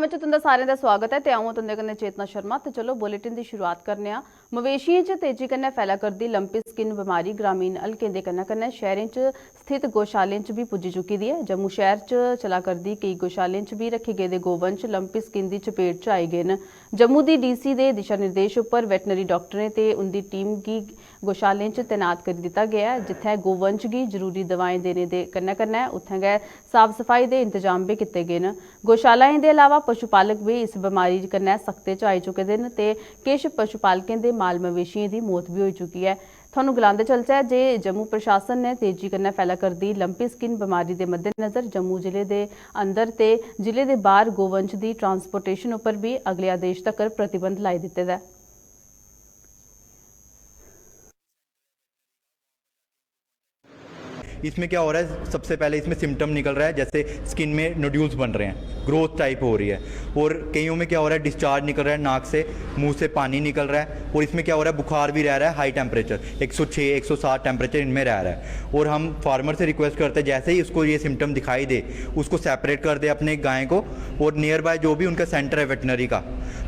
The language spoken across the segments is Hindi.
ਵਿੱਚ ਤੁੰਦਾ ਸਾਰਿਆਂ ਦਾ ਸਵਾਗਤ है ਤੇ ਆਓ ਤੁੰਦੇ ਕਨੇ चेतना शर्मा ਤੇ ਚਲੋ ਬੁਲੇਟਿਨ ਦੀ ਸ਼ੁਰੂਆਤ ਕਰਨੇ ਆ। ਮਵੇਸ਼ੀਆਂ 'ਚ ਤੇਜ਼ੀ ਕन्नै फैला करदी लंपी स्किन बीमारी ग्रामीण हल्के दे कन्नै शहरें च स्थित गौशालें च भी पुज्जी चुकी दी है। जम्मू शहर च चला करदी कई गौशालें च भी रखे गेदे गोवंश लंपी स्किन की चपेट च आई गए न। जम्मू दी डीसी दे दिशा निर्देश उपर वैटनरी डॉक्टरें ते उनकी टीम गी गौशालें च तैनात कर दिता गया है, जिथे गोवंश गी जरूरी दवाएं देने दे कन्नै उत्थे गै साफ सफाई दे इंतजाम भी किए गए न। गौशालाएं दे अलावा पशुपालक भी इस बीमारी कन्नै सख्ते च आई चुके हैं ते किश पशुपालकें दे माल मवेशियों की मौत भी हो चुकी है। थानू गलांदे चलचा जे जम्मू प्रशासन ने तेजी कन्नै फैला करदी लंपी स्किन बीमारी के मद्देनज़र जम्मू जिले के अंदर ते जिले के बाहर गोवंश की ट्रांसपोर्टेशन उपर भी अगले आदेश तक प्रतिबंध लाई दिते दा। इसमें क्या हो रहा है, सबसे पहले इसमें सिम्टम निकल रहा है, जैसे स्किन में नोड्यूल्स बन रहे हैं, ग्रोथ टाइप हो रही है। और कईयों में क्या हो रहा है, डिस्चार्ज निकल रहा है नाक से, मुंह से पानी निकल रहा है। और इसमें क्या हो रहा है, बुखार भी रह रहा है, हाई टेम्परेचर 106 107 टेम्परेचर इनमें रह रहा है। और हम फार्मर से रिक्वेस्ट करते हैं जैसे ही उसको ये सिम्टम दिखाई दे उसको सेपरेट कर दे अपने गाय को, और नियर बाय जो भी उनका सेंटर है वेटनरी का,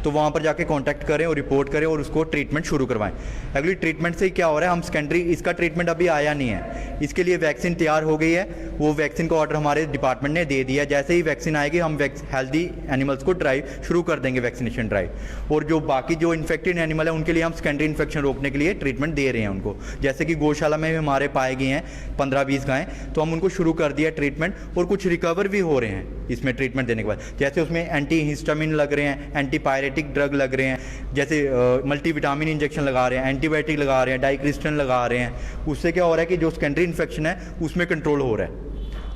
तो वहाँ पर जाके कॉन्टैक्ट करें और रिपोर्ट करें और उसको ट्रीटमेंट शुरू करवाएं। अगली ट्रीटमेंट से क्या हो रहा है, हम सेकेंडरी इसका ट्रीटमेंट अभी आया नहीं है, इसके लिए वैक्सीन तैयार हो गई है। वो वैक्सीन का ऑर्डर हमारे डिपार्टमेंट ने दे दिया। जैसे ही वैक्सीन आएगी हम हेल्दी एनिमल्स को ड्राइव शुरू कर देंगे, वैक्सीनेशन ड्राइव। और जो बाकी जो इन्फेक्टेड एनिमल है उनके लिए हम सेकेंडरी इन्फेक्शन रोकने के लिए ट्रीटमेंट दे रहे हैं उनको। जैसे कि गौशाला में हमारे पाए गए हैं 15-20 गायें, तो हम उनको शुरू कर दिया ट्रीटमेंट, और कुछ रिकवर भी हो रहे हैं इसमें ट्रीटमेंट देने के बाद। जैसे उसमें एंटी हिस्टामिन लग रहे हैं, एंटीपायरेटिक ड्रग लग रहे हैं, जैसे मल्टीविटामिन इंजेक्शन लगा रहे हैं, एंटीबायोटिक लगा रहे हैं, डाइक्रिस्टन लगा रहे हैं। उससे क्या हो रहा है कि जो सेकेंडरी इन्फेक्शन है उसमें कंट्रोल हो रहा है।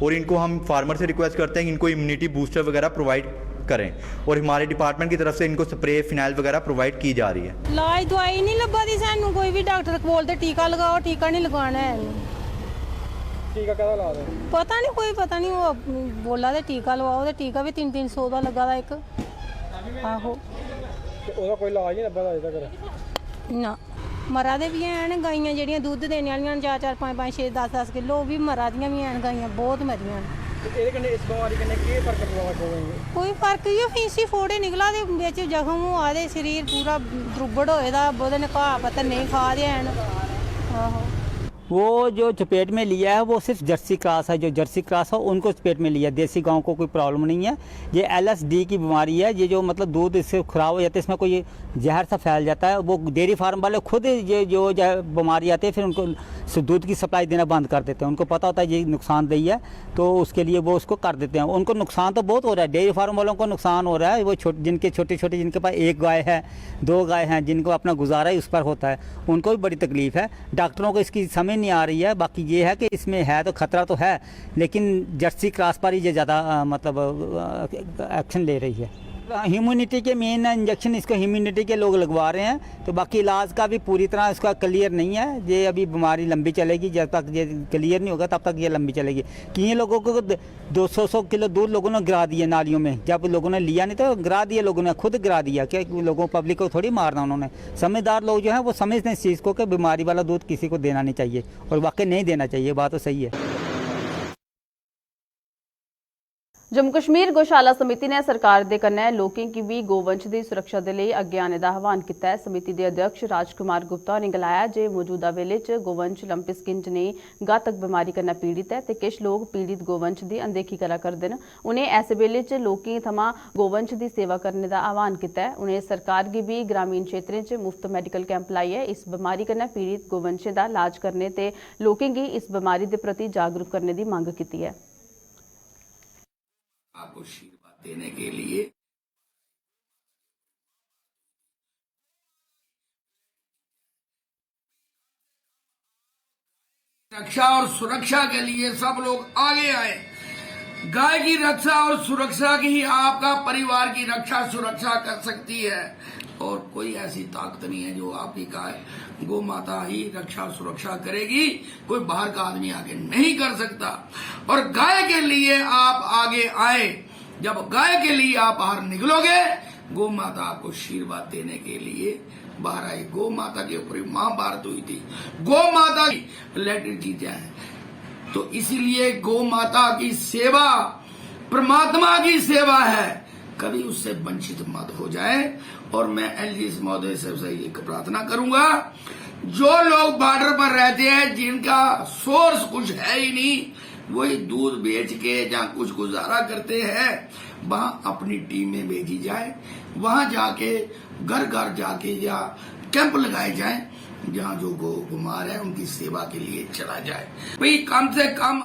और इनको हम फार्मर से रिक्वेस्ट करते हैं कि इनको इम्यूनिटी बूस्टर वगैरह प्रोवाइड करें, और हमारे डिपार्टमेंट की तरफ से इनको स्प्रे फिनाइल वगैरह प्रोवाइड की जा रही है। इलाज दवाई नहीं लब्भा दी सानू, कोई भी डॉक्टर बोलते टीका लगाओ, टीका नहीं लगाना है। टीका कहदा ला दे पता नहीं, कोई पता नहीं, वो बोला ते टीका लगाओ, ते टीका भी 300-300 दा लगा दा एक। आहो ते ओदा कोई इलाज नहीं लब्भा दा अजे तक ना। मरा दे भी हैन गाइयां जेहड़ियां दुद्ध देने वालियां 4-4 5-5 6-10-10 किलो, वो भी मरा दियां भी हैन गाइयां, बहुत मरियां। ते एदे कन्नै इस बीमारी कन्नै केह् फर्क पवा कोई कोई फर्क ही फीसी फोड़े निकला दे बिच, जख्म होआ दे, शरीर पूरा द्रुबड़ होए दा, ओहदे ने घाह पत्तर नहीं खा दे हैन। आहो वो जो चपेट में लिया है वो सिर्फ जर्सी क्रॉस है, जो जर्सी क्रॉस है उनको चपेट में लिया, देसी गांव को कोई प्रॉब्लम नहीं है। ये LSD की बीमारी है, ये जो मतलब दूध इससे ख़राब हो जाता है, इसमें कोई जहर सा फैल जाता है। वो डेयरी फार्म वाले खुद ये जो बीमारी आती है फिर उनको दूध की सप्लाई देना बंद कर देते हैं। उनको पता होता है ये नुकसानदेही है, तो उसके लिए वो उसको कर देते हैं। उनको नुकसान तो बहुत हो रहा है, डेयरी फार्म वालों को नुकसान हो रहा है। वो जिनके छोटे छोटे, जिनके पास 1 गाय है 2 गाय हैं, जिनको अपना गुजारा ही उस पर होता है, उनको भी बड़ी तकलीफ़ है। डॉक्टरों को इसकी समझ नहीं आ रही है। बाकी ये है कि इसमें है तो खतरा तो है, लेकिन जर्सी क्रॉस पर ही ये ज़्यादा मतलब एक्शन ले रही है। ह्यूमिनिटी के मेन इंजेक्शन इसको ह्यूमिनिटी के लोग लगवा रहे हैं, तो बाकी इलाज का भी पूरी तरह इसका क्लियर नहीं है। ये अभी बीमारी लंबी चलेगी, जब तक ये क्लियर नहीं होगा तब तक ये लंबी चलेगी। कई लोगों को 200 किलो दूध लोगों ने गिरा दिए नालियों में, जब लोगों ने लिया नहीं तो गिरा दिया, लोगों ने खुद गिरा दिया। क्या लोगों पब्लिक को थोड़ी मारना उन्होंने। समझदार लोग जो हैं वो समझते हैं इस चीज़ को कि बीमारी वाला दूध किसी को देना नहीं चाहिए, और वाकई नहीं देना चाहिए, बात तो सही है। जम्मू कश्मीर गौशाला समिति ने सरकार दे कन्नै लोकें की भी गोवंश की सुरक्षा के लिए अगे आने का आह्वान किया है। समिति के अध्यक्ष राजकुमार गुप्ता ने गलाया जे मौजूदा वेले च गोवंश लंपी स्किन जनेही घातक बीमारी कन्नै पीड़ित है, ते किश लोग पीड़ित गोवंश की अनदेखी करा करदे न। उन्हें ऐसे वेले च लोकें थमां गोवंश की सेवा करने का आह्वान किया है। उन्हें सरकार गी भी ग्रामीण क्षेत्रें च मुफ्त मैडिकल कैंप लाइयै इस बीमारी कन्नै पीड़ित गोवंशें का इलाज करने ते लोकें गी इस बीमारी के प्रति जागरूक करने की मांग की है। आपको आशीर्वाद देने के लिए रक्षा और सुरक्षा के लिए सब लोग आगे आए। गाय की रक्षा और सुरक्षा की ही आपका परिवार की रक्षा सुरक्षा कर सकती है, और कोई ऐसी ताकत नहीं है जो आपकी गाय गौ माता ही रक्षा सुरक्षा करेगी। कोई बाहर का आदमी आगे नहीं कर सकता, और गाय के लिए आप आगे आए। जब गाय के लिए आप बाहर निकलोगे, गौ माता आपको आशीर्वाद देने के लिए बाहर आई। गौ माता के ऊपर महाभारत हुई थी। गौ माता की रिलेटेड चीजें हैं, तो इसीलिए गौ माता की सेवा प्रमात्मा की सेवा है। कभी उससे वंचित मत हो जाए। और मैं एलजीएस महोदय से एक प्रार्थना करूंगा, जो लोग बॉर्डर पर रहते हैं, जिनका सोर्स कुछ है ही नहीं, वही दूध बेच के या कुछ गुजारा करते हैं, वहां अपनी टीमें भेजी जाए, वहां जाके घर घर जाके या कैंप लगाए जाए, जहां जो बीमार है उनकी सेवा के लिए चला जाए। भाई कम से कम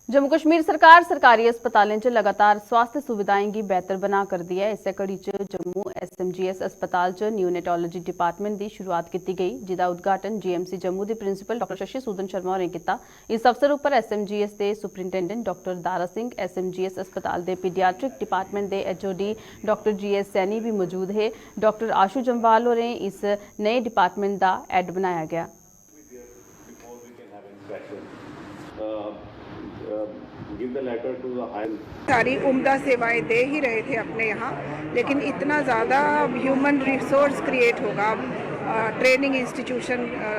जम्मू कश्मीर सरकार सरकारी अस्पतालें च लगातार स्वास्थ्य सुविधाएं गी बेहतर बना कर दी है। इस्सै कड़ी च जम्मू SMGS अस्पताल च न्यूनेटोलॉजी डिपार्टमेंट की शुरुआत की गई, जिसका उद्घाटन GMC जम्मू के प्रिंसीपल डॉ शशि सूदन शर्मा होरें किया। इस अवसर पर SMGS के सुपरिंटेंडेंट डॉ दारा सिंह, SMGS अस्पताल के पीडियाट्रिक डिपार्टमेंट के HOD डॉ GS सैनी भी मौजूद है। डॉ आशू जम्वाल होरें इस नए डिपार्टमेंट का हेड बनाया गया। सारी उम्दा सेवाएं दे ही रहे थे अपने यहाँ, लेकिन इतना ज़्यादा ह्यूमन रिसोर्स क्रिएट होगा ट्रेनिंग इंस्टीट्यूशन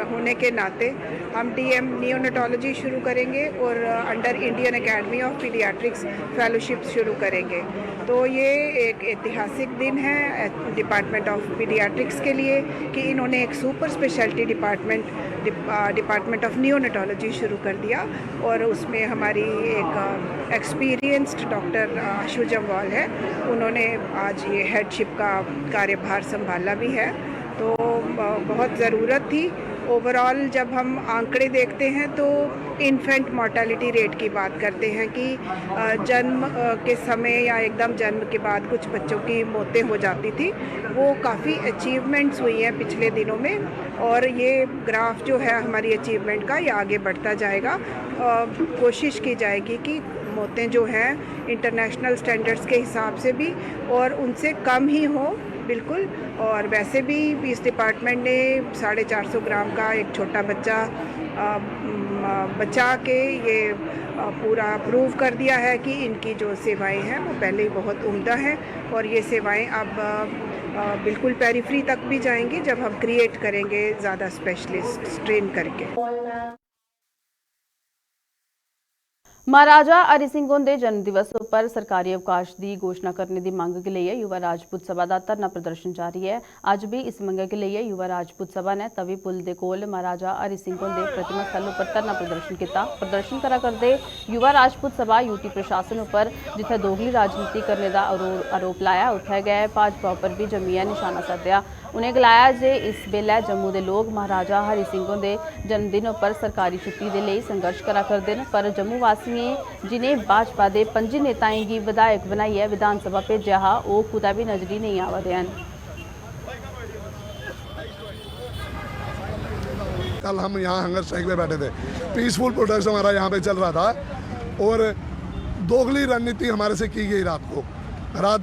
होने के नाते हम DM नियोनेटोलॉजी शुरू करेंगे और under Indian academy of paediatrics fellowship शुरू करेंगे। तो ये एक ऐतिहासिक दिन है डिपार्टमेंट ऑफ पीडियाट्रिक्स के लिए कि इन्होंने एक super speciality department of neonatology शुरू कर दिया और उसमें हमारी एक एक्सपीरियंस्ड डॉक्टर आशू जम्वाल है, उन्होंने आज ये हेडशिप का कार्यभार संभाला भी है। तो बहुत ज़रूरत थी। ओवरऑल जब हम आंकड़े देखते हैं तो इन्फेंट मोर्टेलिटी रेट की बात करते हैं कि जन्म के समय या एकदम जन्म के बाद कुछ बच्चों की मौतें हो जाती थी, वो काफ़ी अचीवमेंट्स हुई हैं पिछले दिनों में और ये ग्राफ जो है हमारी अचीवमेंट का ये आगे बढ़ता जाएगा। कोशिश की जाएगी कि मौतें जो हैं इंटरनेशनल स्टैंडर्ड्स के हिसाब से भी और उनसे कम ही हो बिल्कुल। और वैसे भी इस डिपार्टमेंट ने 450 ग्राम का एक छोटा बच्चा बचा के ये पूरा प्रूव कर दिया है कि इनकी जो सेवाएं हैं वो पहले ही बहुत उम्दा हैं और ये सेवाएं अब बिल्कुल पेरिफेरी तक भी जाएंगी जब हम क्रिएट करेंगे ज़्यादा स्पेशलिस्ट ट्रेन करके। महाराजा हरि सिंह के जन्म दिवस पर सरकारी अवकाश की घोषणा करने की मांग के लिए युवा राजपूत सभा का धरना प्रदर्शन जारी है। अज भी इस मंग के लिए युवा राजपूत सभा ने तवी पुल के कोल महाराजा हरि सिंह के प्रतिमा स्थल पर धरना प्रदर्शन किया। प्रदर्शन करा करते युवा राजपूत सभा UT प्रशासन पर जिथे दोगली राजनीति करने का आरोप लाया, उठे गए भाजपा पर भी जमीया निशाना साधा। उन्हें गलाया जे इस वेले जम्मू के लोग महाराजा हरि सिंह के जन्मदिन पर सरकारी छुट्टी के लिए संघर्ष करा करते हैं, पर जम्मू वासियों जिन्हें भाजपा के 5 नेताएं की विधायक बनाइए विधानसभा भेजा हा, वो कुदा भी नजरी नहीं आवा हैं। कल हम यहाँ हंगर स्ट्राइक में बैठे थे, पीसफुल प्रोटेस्ट हमारा यहाँ पे चल रहा था और दोगली रणनीति हमारे से की गई। रात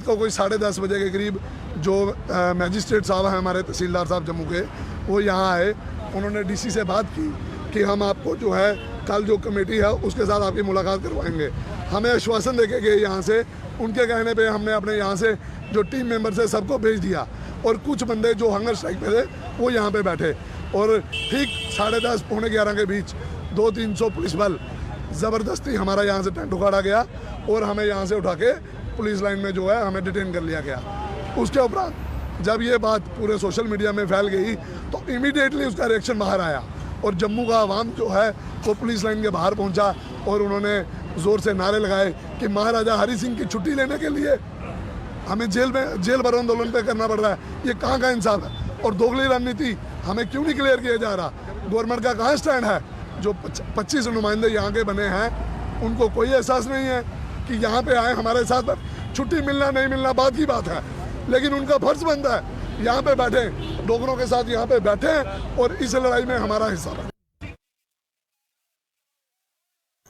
को कोई 10:30 बजे के करीब जो मैजिस्ट्रेट साहब हैं हमारे तहसीलदार साहब जम्मू के, वो यहाँ आए। उन्होंने DC से बात की कि हम आपको जो है कल जो कमेटी है उसके साथ आपकी मुलाकात करवाएंगे। हमें आश्वासन देके गए यहाँ से। उनके कहने पे हमने अपने यहाँ से जो टीम मेंबर्स है सबको भेज दिया और कुछ बंदे जो हंगर स्ट्राइक पे थे वो यहाँ पे बैठे और ठीक 10:30 पौने 11 के बीच 200-300 पुलिस बल ज़बरदस्ती हमारा यहाँ से टेंट उखाड़ा गया और हमें यहाँ से उठा के पुलिस लाइन में जो है हमें डिटेन कर लिया गया। उसके उपरांत जब ये बात पूरे सोशल मीडिया में फैल गई तो इमीडिएटली उसका रिएक्शन बाहर आया और जम्मू का आवाम जो है वो पुलिस लाइन के बाहर पहुंचा और उन्होंने ज़ोर से नारे लगाए कि महाराजा हरि सिंह की छुट्टी लेने के लिए हमें जेल भरो आंदोलन पे करना पड़ रहा है। ये कहाँ का इंसाफ है और दोगली रणनीति हमें क्यों नहीं क्लियर किया जा रहा? गवर्नमेंट का कहाँ स्टैंड है? जो 25 नुमाइंदे यहाँ के बने हैं उनको कोई एहसास नहीं है कि यहाँ पे आए हमारे साथ। छुट्टी मिलना नहीं मिलना बाद की बात है, लेकिन उनका फर्ज बनता है यहाँ पे बैठे, डोगरों के साथ यहाँ पे बैठे और इस लड़ाई में हमारा हिस्सा है।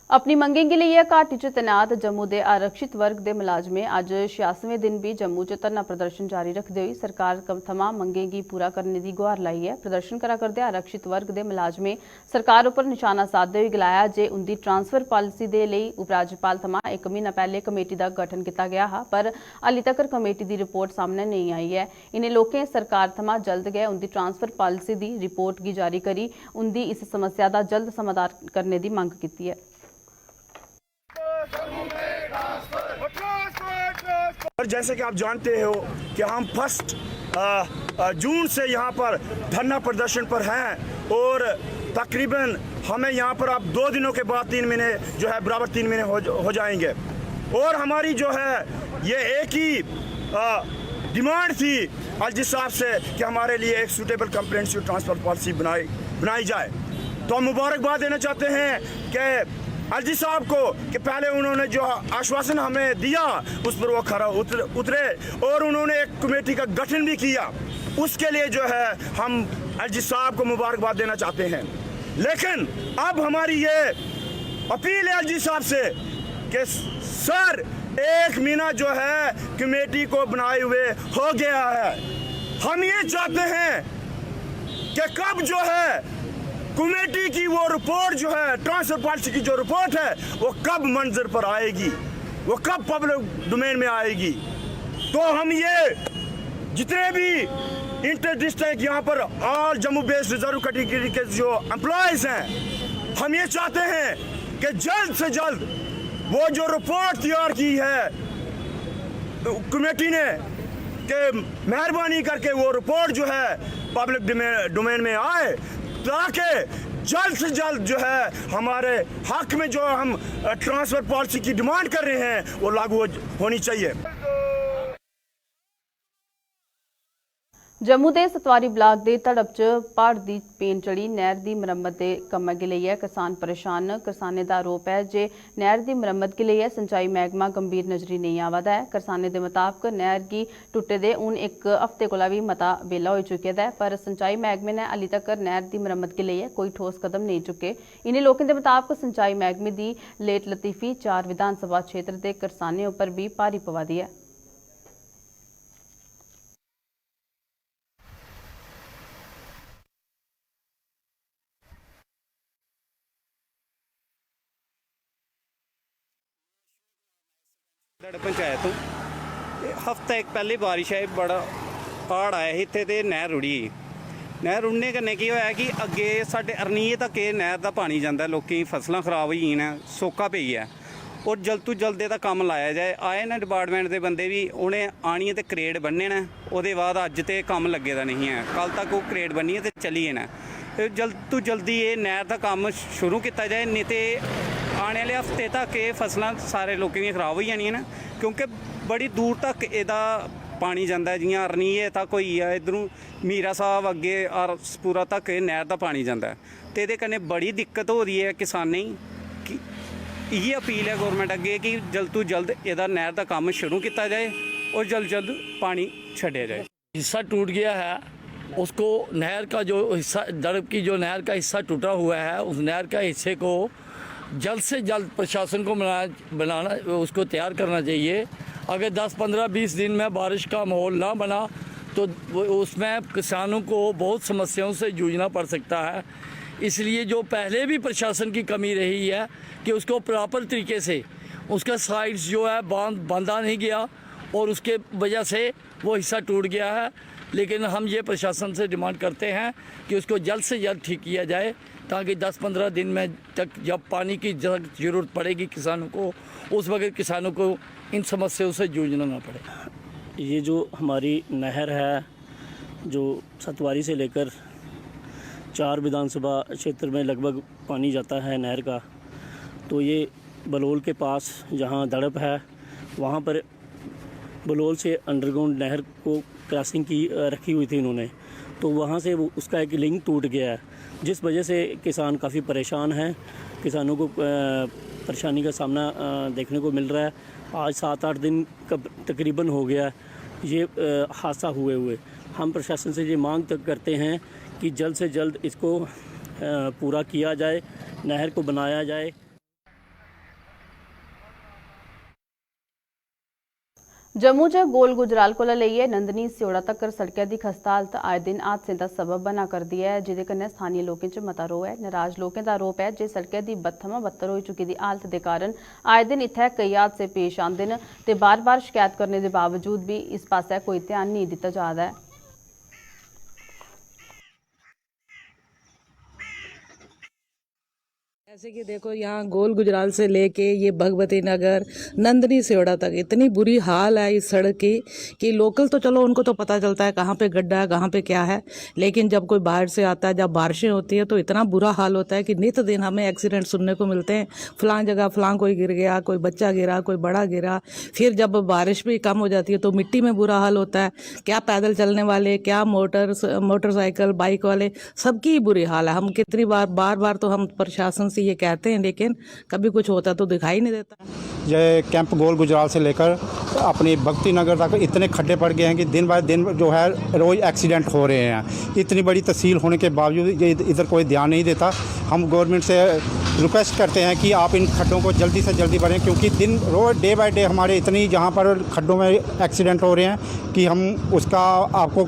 अपनी मंगें के लिए घाटी च तैनात जम्मू के आरक्षित वर्ग के मुलाजमें अज 86वें दिन भी जम्मू च धरना प्रदर्शन जारी रखते हुए सरकार थमां मंगें की पूरा करने की गुहार लाई है। प्रदर्शन करा करते आरक्षित वर्ग के मुलाजमें सरकार उपर निशाना साधते हुए गलाया जे उनकी ट्रांसफर पॉलिसी के लिए उपराज्यपाल थमां 1 महीना पहले कमेटी का गठन किया गया है, पर हाली तक कमेटी की रिपोर्ट सामने नहीं आई है। इन्हें लोगों सरकार थमां जल्द गै उनकी ट्रांसफर पॉलिसी की रिपोर्ट की जारी करी उनकी इस समस्या का जल्द समाधान करने की मंग की है। और जैसे कि आप जानते हो कि हम 1 जून से यहाँ पर धरना प्रदर्शन पर हैं और तकरीबन हमें यहाँ पर अब 2 दिनों के बाद 3 महीने जो है बराबर 3 महीने हो जाएंगे। और हमारी जो है ये एक ही डिमांड थी अलजी साहब से कि हमारे लिए एक सूटेबल कम्प्रेहेंसिव ट्रांसपोर्ट पॉलिसी बनाई जाए। तो हम मुबारकबाद देना चाहते हैं कि अलजी साहब को कि पहले उन्होंने जो आश्वासन हमें दिया उस पर वो खरा उतरे और उन्होंने एक कमेटी का गठन भी किया। उसके लिए जो है हम अलजी साहब को मुबारकबाद देना चाहते हैं। लेकिन अब हमारी ये अपील है अलजी साहब से कि सर 1 महीना जो है कमेटी को बनाए हुए हो गया है। हम ये चाहते हैं कि कब जो है कमेटी की वो रिपोर्ट जो है ट्रांसफर पॉलिसी की जो रिपोर्ट है वो कब मंजर पर आएगी, वो कब पब्लिक डोमेन में आएगी। तो हम ये जितने भी इंटर डिस्ट्रिक्ट यहाँ पर all Jammu based reserve category के जो एम्प्लॉयज़ हैं, हम ये चाहते हैं कि जल्द से जल्द वो जो रिपोर्ट तैयार की है कमेटी ने कि मेहरबानी करके वो रिपोर्ट जो है पब्लिक डोमेन में आए ताकि जल्द से जल्द जो है हमारे हक में जो हम ट्रांसफर पॉलिसी की डिमांड कर रहे हैं वो लागू होनी चाहिए। जम्मू के सतवारी ब्लाक के धड़प च पहाड़ की पेन चढ़ी नहर की मुरम्मत के कम्म के लिए किसान परेशान। किसानों का आरोप है जे नहर की मुरम्मत के लिए सिंचाई महकमा गंभीर नजरी नहीं आवदा है। किसानों के मुताबिक नहर की टुटे दे हूँ 1 हफ्ते कोला भी मता बेला हो चुके है, पर सिंचाई महकमे ने हाली तक नहर की मुरम्मत के लिए कोई ठोस कदम नहीं चुके। इन्हीं लोगों के मुताबिक सिंचाई महकमे की लेट लतीफी 4 विधानसभा क्षेत्र के किसानों पर भी भारी पवा दी है। पंचायत तो हफ्ता एक पहले बारिश आई, बड़ा पहाड़ आया ही इत्थे ते नहर रुड़ी। नहर रुड़ने कन्नै की होया कि अगे साडे अरनीए तक नहर दा पानी जांदा, लोकें फसलां खराब होई गेईयां, सोका पेई है और जल्द तो जल्द एह्दा कम्म लाया जाए। आए न डिपार्टमेंट दे बंदे भी, उ'नें आनियै ते करेड बन्ने न, ओह्दे बाद अज्ज ते कम्म लग्गे दा नहीं है, कल तक ओह् करेड बन्नियै ते चली गे न। जल्द तो जल्दी एह् नहर दा कम्म शुरू कीता जाए, नेईं ते आने वाले हफ्ते तक ये फसलां सारे लोकें दियां खराब होई जानियां न, क्योंकि बड़ी दूर तक एह्दा पानी जांदा है। जियां अरनीए तक होई गेआ, इधरों मीरा साहब अगे आरसपुरा तक नहर दा पानी जांदा है, ते एह्दे कन्नै बड़ी दिक्कत हो रही है किसानें गी। इ'यै अपील है गौरमेंट अगे कि जल्द तो जल्द एह्दा नहर दा कम्म शुरू किया जाए और जल्द जल्द पानी छड्डिया जाए। हिस्सा टूट गया है, उसको नहर का जो हिस्सा, दड़ब की जो नहर का हिस्सा टूटा हुआ है, उस नहर का हिस्से को जल्द से जल्द प्रशासन को बनाना उसको तैयार करना चाहिए। अगर 10, 15, 20 दिन में बारिश का माहौल ना बना तो उसमें किसानों को बहुत समस्याओं से जूझना पड़ सकता है। इसलिए जो पहले भी प्रशासन की कमी रही है कि उसको प्रॉपर तरीके से उसका साइड्स जो है बांधा नहीं गया और उसके वजह से वो हिस्सा टूट गया है। लेकिन हम ये प्रशासन से डिमांड करते हैं कि उसको जल्द से जल्द ठीक किया जाए, ताकि 10-15 दिन में तक जब पानी की ज़रूरत पड़ेगी किसानों को, उस वक्त किसानों को इन समस्याओं से जूझना ना पड़े। ये जो हमारी नहर है जो सतवारी से लेकर 4 विधानसभा क्षेत्र में लगभग पानी जाता है नहर का, तो ये बलोल के पास जहाँ दड़प है वहाँ पर बलोल से अंडरग्राउंड नहर को क्रॉसिंग की रखी हुई थी इन्होंने, तो वहाँ से उसका एक लिंक टूट गया है, जिस वजह से किसान काफ़ी परेशान हैं। किसानों को परेशानी का सामना देखने को मिल रहा है। आज 7-8 दिन का तकरीबन हो गया ये हादसा हुए। हम प्रशासन से ये मांग तक करते हैं कि जल्द से जल्द इसको पूरा किया जाए, नहर को बनाया जाए। जम्मू च गोल गुजराल को लेइयै नंदनी स्योड़ा तक सड़कें की खस्ता हालत आए दिन हादसे का सबब बना करती है, जिहदे कन्नै स्थानीय लोगों च मता रोह है। नाराज लोगों का आरोप है जे सड़कें की बदथमा बदतर हो चुकी दी हालत के कारण आए दिन इत्थै कई हादसे पेश आते हैं, ते बार-बार शिकायत करने के बावजूद भी इस पासे कोई ध्यान नहीं दिता जा रहा है। जैसे कि देखो यहाँ गोल गुजराल से लेके ये भगवती नगर नंदनी सेवड़ा तक इतनी बुरी हाल है इस सड़क की कि लोकल तो चलो उनको तो पता चलता है कहाँ पे गड्ढा है कहाँ पे क्या है, लेकिन जब कोई बाहर से आता है, जब बारिशें होती है तो इतना बुरा हाल होता है कि नित दिन हमें एक्सीडेंट सुनने को मिलते हैं। फलां जगह फलां कोई गिर गया, कोई बच्चा गिरा, कोई बड़ा गिरा। फिर जब बारिश भी कम हो जाती है तो मिट्टी में बुरा हाल होता है। क्या पैदल चलने वाले, क्या मोटरसाइकिल बाइक वाले, सबकी बुरी हाल है। हम कितनी बार तो हम प्रशासन से ये कहते हैं, लेकिन कभी कुछ होता तो दिखाई नहीं देता। ये कैंप गोल गुजराल से लेकर अपनी भक्ति नगर तक इतने खड्डे पड़ गए हैं कि दिन ब दिन जो है रोज़ एक्सीडेंट हो रहे हैं। इतनी बड़ी तहसील होने के बावजूद ये इधर कोई ध्यान नहीं देता। हम गवर्नमेंट से रिक्वेस्ट करते हैं कि आप इन खड्डों को जल्दी से जल्दी भरें, क्योंकि रोज़ डे बाय डे हमारे इतनी जहाँ पर खड्डों में एक्सीडेंट हो रहे हैं कि हम उसका आपको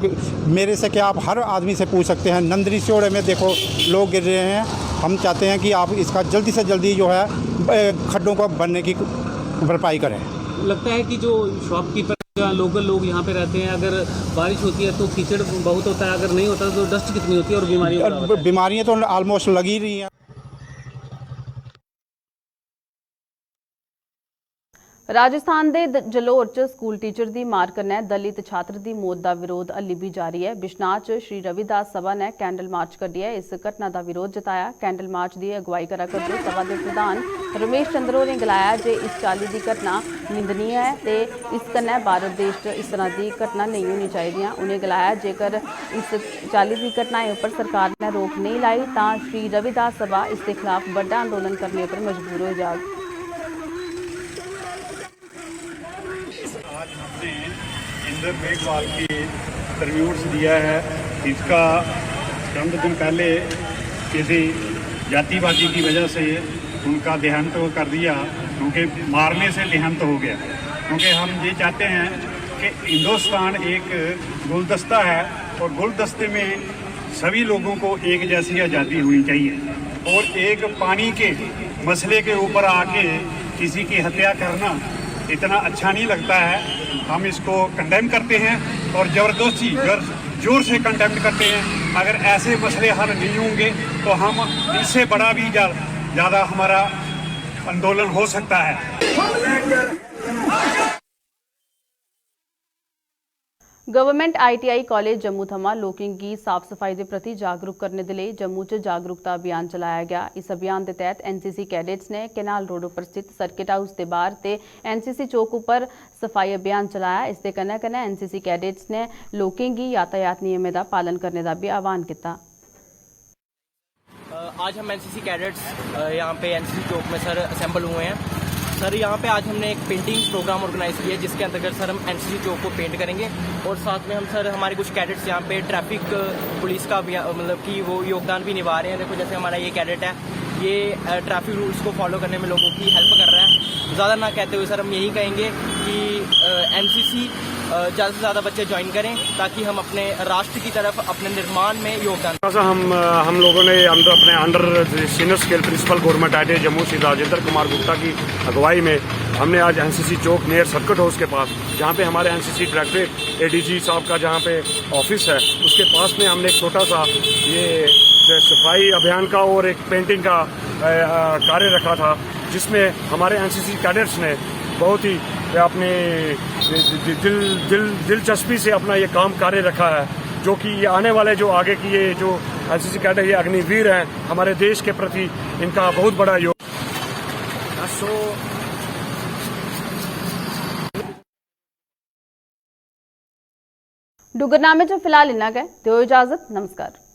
मेरे से क्या आप हर आदमी से पूछ सकते हैं। नंदनी सेवड़े में देखो लोग गिर रहे हैं। हम चाहते हैं कि आप इसका जल्दी से जल्दी जो है खड्डों को भरने की भरपाई करें। लगता है कि जो शॉपकीपर लोकल लोग यहाँ पे रहते हैं, अगर बारिश होती है तो कीचड़ बहुत होता है, अगर नहीं होता तो डस्ट कितनी होती है और बीमारियाँ तो ऑलमोस्ट लगी रही हैं। राजस्थान के जलोर च स्कूल टीचर की मार कन्नै दलित छात्र की मौत का विरोध हल्ली भी जारी है। बिश्नाह च श्री रविदास सभा ने कैंडल मार्च कड्ढिया। इस घटना का विरोध जताया। कैंडल मार्च की अगवाई करा करदे सभा के प्रधान रमेश चंद्र होरें गलाया जे इस चाली की घटना निंदनीय है ते इस कन्नै भारत देश च इस तरह की घटना नहीं होनी चाहिए। उन्हें गलाया जेकर इस चाली की घटनाएं पर सरकार ने रोक नहीं लाई तो श्री रविदास सभा इसके खिलाफ बड़ा अंदोलन करने पर मजबूर हो जाएगी। आज हमने इंद्र मेघवाल की ट्रिब्यूट्स दिया है। इसका चंद दिन पहले किसी जातिवादी की वजह से उनका देहांत कर दिया, क्योंकि मारने से देहांत हो गया। क्योंकि हम ये चाहते हैं कि हिंदुस्तान एक गुलदस्ता है और गुलदस्ते में सभी लोगों को एक जैसी आज़ादी होनी चाहिए। और एक पानी के मसले के ऊपर आके किसी की हत्या करना इतना अच्छा नहीं लगता है। हम इसको कंडेम करते हैं और ज़बरदस्ती जोर से कंडेम करते हैं। अगर ऐसे मसले हल नहीं होंगे तो हम इससे बड़ा भी ज़्यादा हमारा आंदोलन हो सकता है। गवर्नमेंट ITI कॉलेज जम्मू थमां लोकें गी साफ सफाई के प्रति जागरूक करने के लिए जम्मू च जागरूकता अभियान चलाया गया। इस अभियान के तहत NCC कैडेट्स ने कैनाल रोड पर स्थित सर्किट हाउस के बाहर ते NCC चौक पर सफाई अभियान चलाया। इसके कन्नै कन्नै NCC कैडेट्स ने लोकें गी यातायात नियमें का पालन करने का भी आह्वान किया। आज हम NCC कैडेट्स यहाँ पे NCC चौक में सर असेंबल हुए हैं। सर यहाँ पे आज हमने एक पेंटिंग प्रोग्राम ऑर्गेनाइज किया है, जिसके अंतर्गत सर हम NCC चौक को पेंट करेंगे और साथ में हम सर हमारे कुछ कैडेट्स यहाँ पे ट्रैफिक पुलिस का भी मतलब कि वो योगदान भी निभा रहे हैं। देखो जैसे हमारा ये कैडेट है, ये ट्रैफिक रूल्स को फॉलो करने में लोगों की हेल्प कर रहा है। ज़्यादा ना कहते हुए सर हम यही कहेंगे कि NCC ज़्यादा से ज़्यादा बच्चे ज्वाइन करें ताकि हम अपने राष्ट्र की तरफ अपने निर्माण में योगदान। हम लोगों ने अपने under senior scale principal government ITI Jammu Shri Rajendra Kumar Gupta की अगुवाई में हमने आज NCC चौक नियर सर्किट हाउस के पास, जहाँ पे हमारे NCC डायरेक्टरेट ADG साहब का जहाँ पे ऑफिस है, उसके पास में हमने एक छोटा सा ये सफाई अभियान का और एक पेंटिंग का कार्य रखा था, जिसमें हमारे NCC कैडेट्स ने बहुत ही अपने दिलचस्पी से अपना ये काम कार्य रखा है, जो कि ये आने वाले जो आगे की ये जो NCC कैडेट ये अग्निवीर हैं, हमारे देश के प्रति इनका बहुत बड़ा योग। डुगरनामे च फिलहाल इन्ना गै, दिओ इजाजत, नमस्कार।